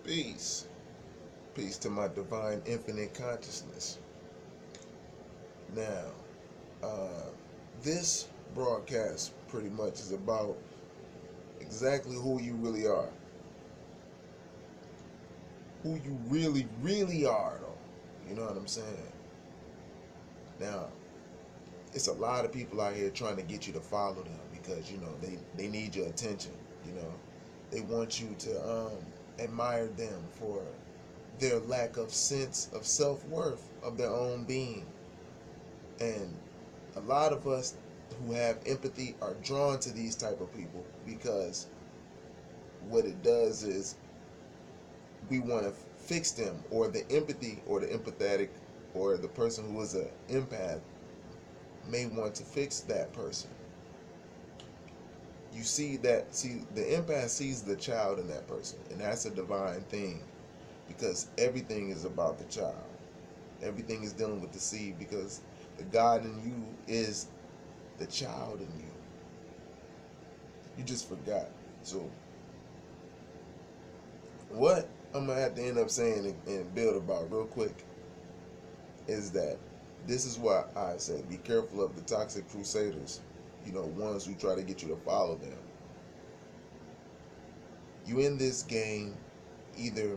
Peace. Peace to my divine infinite consciousness. Now, uh, this broadcast pretty much is about exactly who you really are. Who you really, really are, though. You know what I'm saying? Now, it's a lot of people out here trying to get you to follow them because, they need your attention. You know, they want you to admire them for their lack of sense of self-worth of their own being. And a lot of us who have empathy are drawn to these type of people because what it does is we want to fix them, or the empathy or the empathetic or the person who is an empath may want to fix that person. See the empath sees the child in that person, and that's a divine thing because everything is about the child. Everything is dealing with the seed because the God in you is the child in you. You just forgot. So what I'm gonna have to end up saying and build about real quick is that this is why I say be careful of the toxic crusaders, ones who try to get you to follow them. You in this game either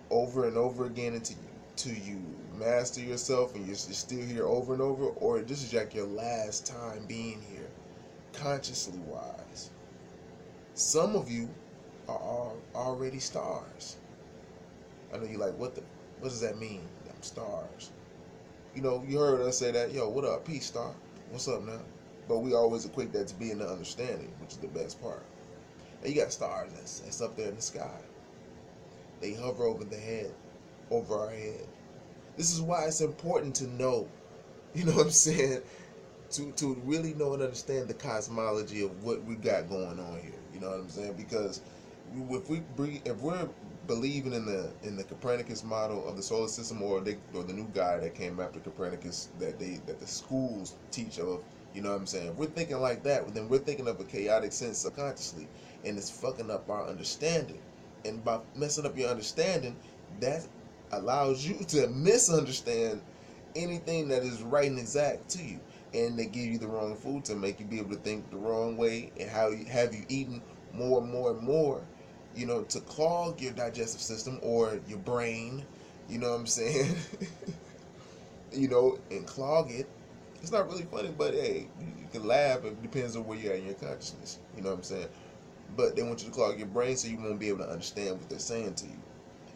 over and over again until you master yourself and you're still here over and over, or this is like your last time being here, consciously wise. Some of you are already stars. I know you're like, what does that mean? I'm stars. You heard us say that, yo, what up, peace, star? What's up now? But we always equate that to being the understanding, which is the best part. And you got stars that's up there in the sky. They hover over our head. This is why it's important to know, you know what I'm saying, to really know and understand the cosmology of what we got going on here. You know what I'm saying? Because if we're believing in the Copernicus model of the solar system, or the new guy that came after Copernicus that the schools teach of, you know what I'm saying? If we're thinking like that, then we're thinking of a chaotic sense subconsciously, and it's fucking up our understanding. And by messing up your understanding, that allows you to misunderstand anything that is right and exact to you. And they give you the wrong food to make you be able to think the wrong way, and have you eaten more and more and more, to clog your digestive system or your brain, you know what I'm saying? And clog it. It's not really funny, but hey, you can laugh. It depends on where you're at in your consciousness, you know what I'm saying? But they want you to clog your brain so you won't be able to understand what they're saying to you.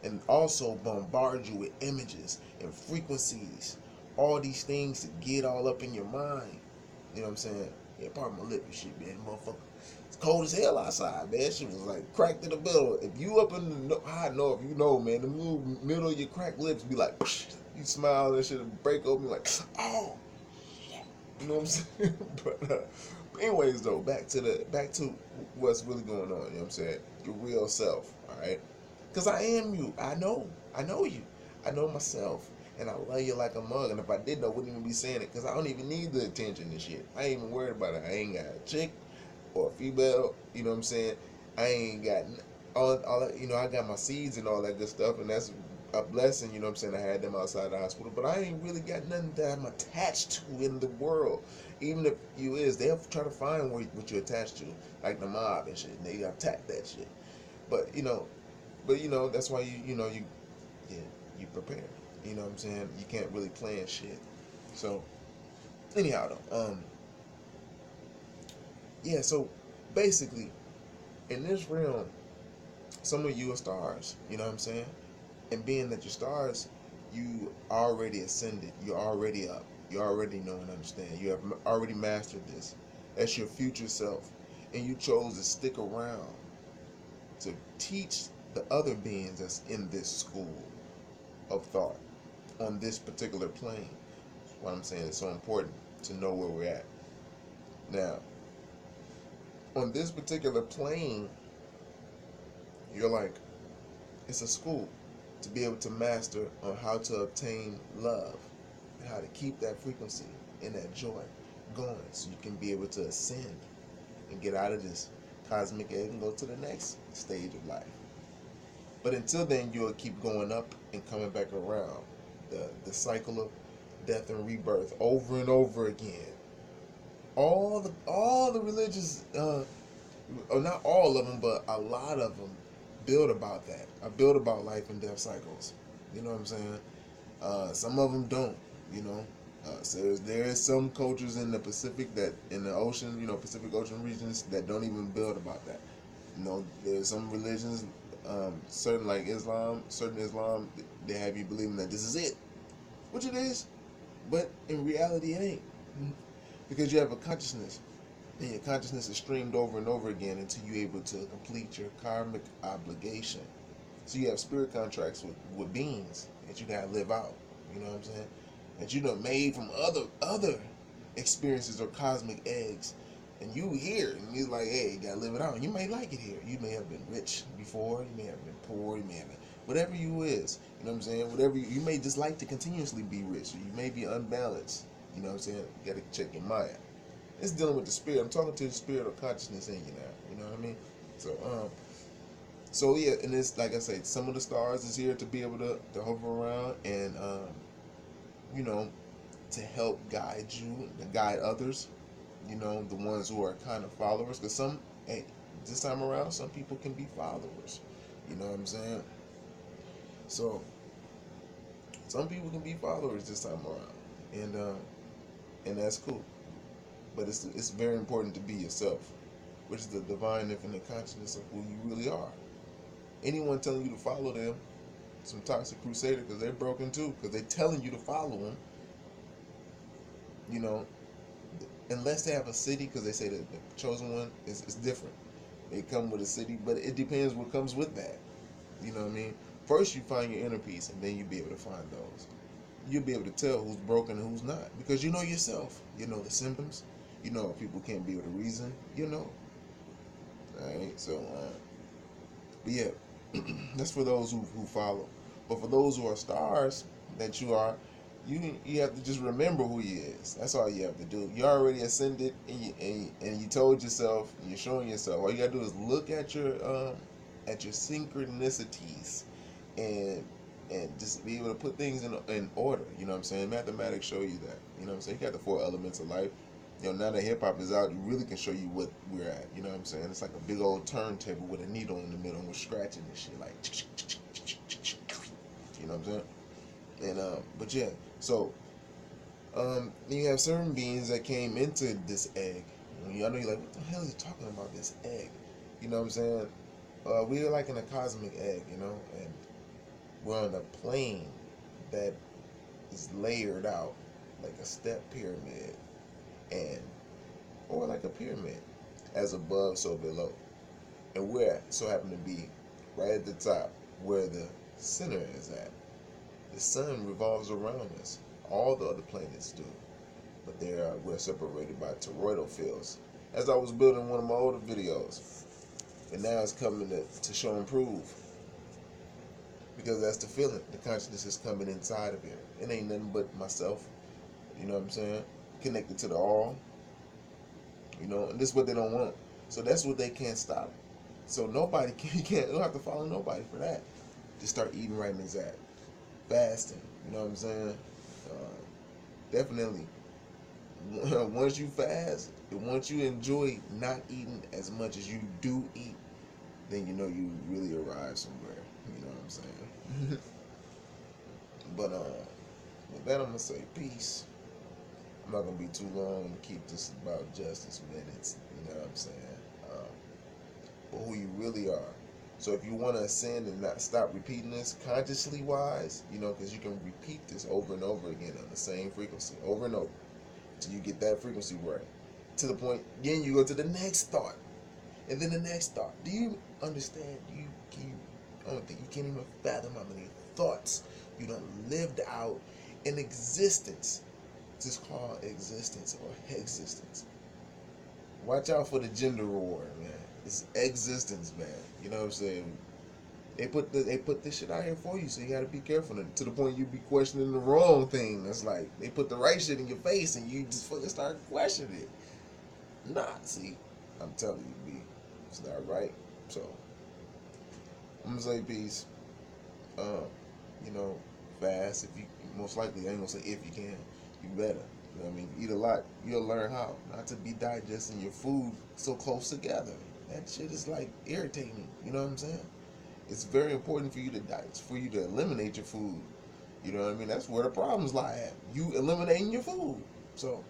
And also bombard you with images and frequencies, all these things to get all up in your mind. You know what I'm saying? Yeah, pardon my lip and shit, man. Motherfucker, it's cold as hell outside, man. Shit was like cracked in the middle. If you up in the high north, man, the middle of your cracked lips be like, you smile and shit and break open like, oh, you know what I'm saying? But anyways, though, back to what's really going on. You know what I'm saying? Your real self, all right? Because I am you. I know you. I know myself. And I love you like a mug. And if I didn't, I wouldn't even be saying it. Because I don't even need the attention and shit. I ain't even worried about it. I ain't got a chick or a female. You know what I'm saying? I ain't got all that. I got my seeds and all that good stuff. And that's a blessing. You know what I'm saying? I had them outside the hospital. But I ain't really got nothing that I'm attached to in the world. Even if you is, they'll try to find what you're attached to. Like the mob and shit. And they attack that shit. But, that's why you prepare. You know what I'm saying? You can't really plan shit. So anyhow though, so basically in this realm, some of you are stars, you know what I'm saying? And being that you're stars, you already ascended, you're already up, you already know and understand, you have already mastered this. That's your future self. And you chose to stick around to teach the other beings that's in this school of thought on this particular plane. That's why I'm saying it's so important to know where we're at. Now, on this particular plane, you're like, it's a school to be able to master on how to obtain love and how to keep that frequency and that joy going so you can be able to ascend and get out of this cosmic egg and go to the next stage of life. But until then, you'll keep going up and coming back around. The cycle of death and rebirth over and over again. All the religions, or not all of them, but a lot of them build about that. I build about life and death cycles. You know what I'm saying? Some of them don't. You know, so there is some cultures in the Pacific that in the ocean, Pacific Ocean regions that don't even build about that. There's some religions, certain like Islam, they have you believing that this is it, which it is, but in reality it ain't, because you have a consciousness, and your consciousness is streamed over and over again until you're able to complete your karmic obligation. So you have spirit contracts with beings that you gotta live out. You know what I'm saying? That you done made from other experiences or cosmic eggs. And you here, and he's like, hey, you gotta live it out. And you may like it here. You may have been rich before, you may have been poor, you may have been whatever you is. You know what I'm saying? Whatever you may just like to continuously be rich, or you may be unbalanced. You know what I'm saying? You gotta check your mind. It's dealing with the spirit. I'm talking to the spirit of consciousness in you now. You know what I mean? So yeah, and it's like I said, some of the stars is here to be able to hover around and you know, to help guide you, to guide others. You know, the ones who are kind of followers, because this time around, some people can be followers. You know what I'm saying? So some people can be followers this time around, and that's cool. But it's very important to be yourself, which is the divine infinite consciousness of who you really are. Anyone telling you to follow them, some toxic crusader, because they're broken too, because they're telling you to follow them. You know, unless they have a city, because they say that the chosen one is different. They come with a city, but it depends what comes with that. You know what I mean? First, you find your inner peace, and then you'll be able to find those. You'll be able to tell who's broken and who's not, because you know yourself. You know the symptoms. You know if people can't be able to reason. You know. All right. So, but yeah, that's for those who follow. But for those who are stars, that you are, you have to just remember who you is. That's all you have to do. You already ascended, and you told yourself, you're showing yourself. All you gotta do is look at your synchronicities, and just be able to put things in order. You know what I'm saying? Mathematics show you that. You know what I'm saying? You got the 4 elements of life. You know, now that hip hop is out, it really can show you what we're at. You know what I'm saying? It's like a big old turntable with a needle in the middle, and we're scratching this shit like. You know what I'm saying? And but yeah, so you have certain beings that came into this egg. I know you're like, what the hell is he talking about, this egg? You know what I'm saying? We're like in a cosmic egg, you know, and we're on a plane that is layered out like a step pyramid, or like a pyramid, as above, so below. And we're so happen to be right at the top where the center is at. The sun revolves around us. All the other planets do, but we're separated by toroidal fields. As I was building one of my older videos, and now it's coming to show and prove, because that's the feeling. The consciousness is coming inside of here. It ain't nothing but myself. You know what I'm saying? Connected to the all. You know, and this is what they don't want. So that's what they can't stop. So nobody you don't have to follow nobody for that. Just start eating right and exact. Fasting. You know what I'm saying? Definitely. Once you fast, once you enjoy not eating as much as you do eat, then you know you really arrive somewhere. You know what I'm saying? But with that, I'm gonna say peace. I'm not gonna be too long. I'm gonna keep this about just minutes. You know what I'm saying? But who you really are. So if you want to ascend and not stop repeating this consciously wise, you know, because you can repeat this over and over again on the same frequency, over and over, till you get that frequency right. To the point, then you go to the next thought, and then the next thought. Do you understand? I don't think you can't even fathom how many thoughts you done lived out in existence. It's called existence or existence. Watch out for the gender war, man. It's existence, man. You know what I'm saying? They put this shit out here for you, so you gotta be careful. To the point you be questioning the wrong thing. It's like they put the right shit in your face, and you just fucking start questioning it. Nah, see, I'm telling you, B, it's not right. So I'm gonna say peace. Um, you know, fast. If you most likely, I ain't gonna say if you can, you better. You know what I mean? Eat a lot, you'll learn how not to be digesting your food so close together. That shit is like irritating. You know what I'm saying? It's very important for you to for you to eliminate your food. You know what I mean? That's where the problems lie at. You eliminating your food. So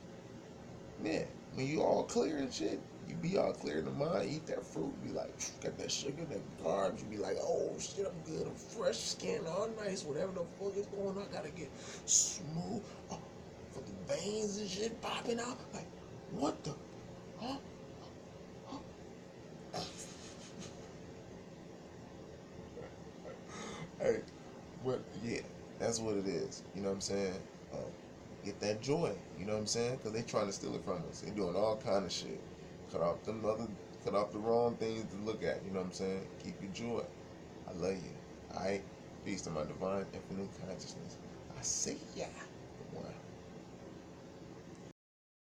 yeah, when you all clear and shit, you be all clear in the mind, eat that fruit, be like, got that sugar, that carbs, you be like, oh shit, I'm good, I'm fresh, skin all nice, whatever the fuck is going on, gotta get smooth, fucking veins and shit popping out, like, what the, huh? Hey, but yeah, that's what it is, you know what I'm saying? Um, get that joy, you know what I'm saying? Because they trying to steal it from us, they doing all kind of shit, cut off the wrong things to look at, you know what I'm saying? Keep your joy. I love you. Alright? Peace to my divine infinite consciousness. I see ya.